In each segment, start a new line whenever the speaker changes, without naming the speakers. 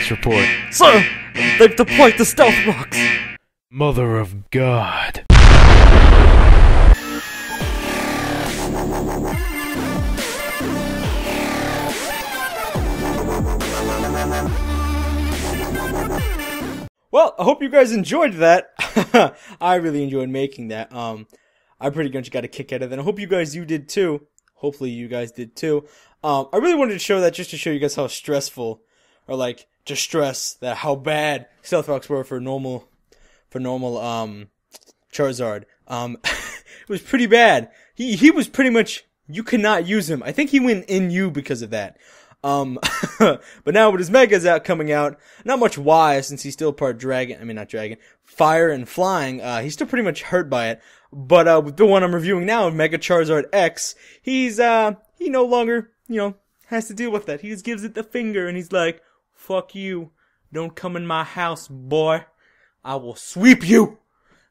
Progress report.
Sir, they've deployed the stealth rocks.
Mother of God.
Well, I hope you guys enjoyed that. I really enjoyed making that. I pretty much got a kick out of it. I hope you did too. Hopefully you guys did too. I really wanted to show that just to show you guys how stressful, or like just stress that how bad stealth rocks were for normal Charizard. It was pretty bad. He was pretty much, you could not use him. I think he went in you because of that. But now with his Megas coming out, not much why, since he's still part Fire and Flying, he's still pretty much hurt by it. But, with the one I'm reviewing now, Mega Charizard X, he no longer, has to deal with that. He just gives it the finger and he's like, fuck you. Don't come in my house, boy. I will sweep you.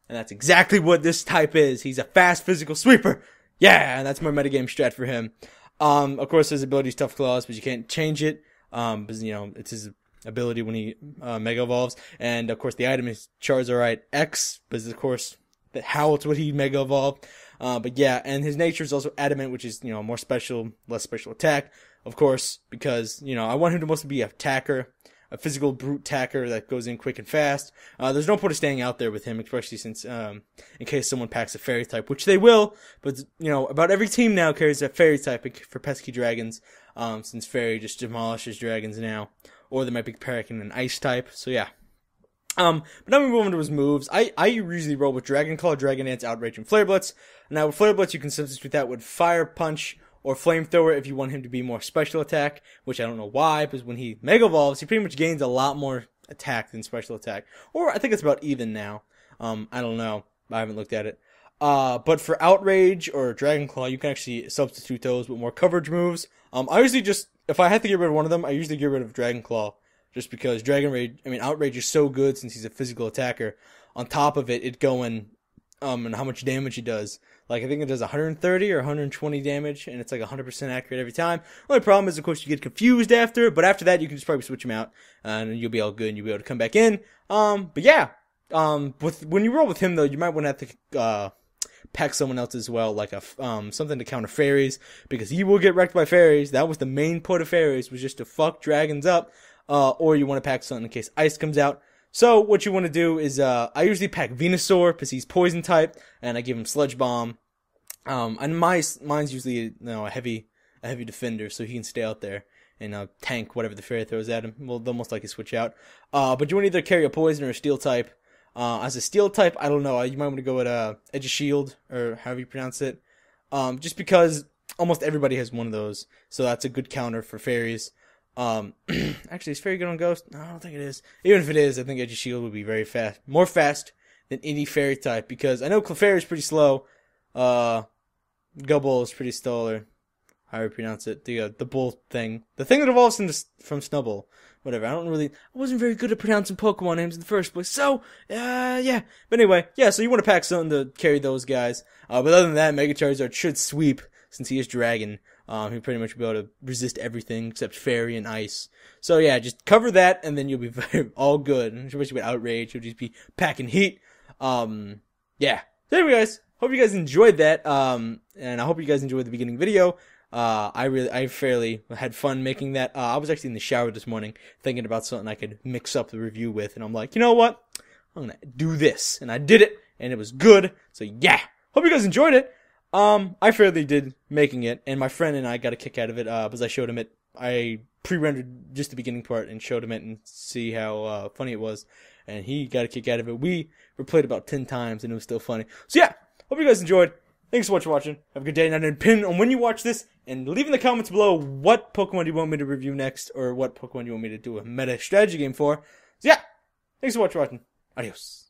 And that's exactly what this type is. He's a fast physical sweeper. Yeah, and that's my metagame strat for him. Of course, his ability is Tough Claws, but you can't change it. Because, it's his ability when he, Mega Evolves. And, of course, the item is Charizard X, because, of course, how else would he Mega Evolve? But yeah, and his nature is also Adamant, which is, more special, less special attack. Of course, because, I want him to mostly be a attacker. A physical brute attacker that goes in quick and fast. There's no point of staying out there with him, especially since, in case someone packs a fairy type, which they will, but, about every team now carries a fairy type for pesky dragons, since fairy just demolishes dragons now. Or they might be packing an ice type, so yeah. But now we move on to his moves. I usually roll with Dragon Claw, Dragon Dance, Outrage, and Flare Blitz. Now with Flare Blitz, you can substitute that with Fire Punch, or Flamethrower if you want him to be more special attack, which I don't know why, because when he Mega Evolves, he pretty much gains a lot more attack than special attack. Or I think it's about even now. I don't know. I haven't looked at it. But for Outrage or Dragon Claw, you can actually substitute those with more coverage moves. I usually just, if I have to get rid of one of them, I usually get rid of Dragon Claw. Just because Outrage is so good since he's a physical attacker. On top of it going, and how much damage he does. Like, I think it does 130 or 120 damage, and it's like 100% accurate every time. Only problem is, of course, you get confused after, but after that, you can just probably switch him out, and you'll be all good, and you'll be able to come back in. But yeah, when you roll with him, though, you might want to have to, pack someone else as well, like something to counter fairies, because he will get wrecked by fairies. That was the main point of fairies, was just to fuck dragons up, or you want to pack something in case ice comes out. So, what you want to do is, I usually pack Venusaur, because he's poison type, and I give him Sludge Bomb. And mine's usually, a heavy defender, so he can stay out there and, tank whatever the fairy throws at him. Well, they'll most likely switch out. But you want to either carry a poison or a steel type. As a steel type, I don't know, you might want to go with, Edge of Shield, or however you pronounce it. Just because almost everybody has one of those, so that's a good counter for fairies. Actually, is Fairy good on Ghost? No, I don't think it is. Even if it is, I think Edge of Shield would be very fast. More fast than any fairy type, because I know Clefairy is pretty slow. Gubble is pretty slow, or however you pronounce it. The bull thing. The thing that evolves from Snubbull. Whatever. I wasn't very good at pronouncing Pokemon names in the first place. So, yeah. But anyway, yeah, so you want to pack something to carry those guys. But other than that, Mega Charizard should sweep, since he is Dragon. He'll pretty much be able to resist everything except Fairy and Ice. So yeah, just cover that and then you'll be all good. Especially with Outrage, you'll just be packing heat. Yeah. So anyway guys, hope you guys enjoyed that. And I hope you guys enjoyed the beginning video. I fairly had fun making that. I was actually in the shower this morning thinking about something I could mix up the review with. And I'm like, you know what? I'm gonna do this. And I did it. And it was good. So yeah. Hope you guys enjoyed it. I fairly did making it, and my friend and I got a kick out of it, because I showed him it. I pre-rendered just the beginning part and showed him it and see how, funny it was, and he got a kick out of it. We replayed about 10 times, and it was still funny. So yeah, hope you guys enjoyed. Thanks so much for watching. Have a good day, and pin on when you watch this, and leave in the comments below what Pokemon you want me to review next, or what Pokemon you want me to do a meta strategy game for. So yeah, thanks so much for watching. Adios.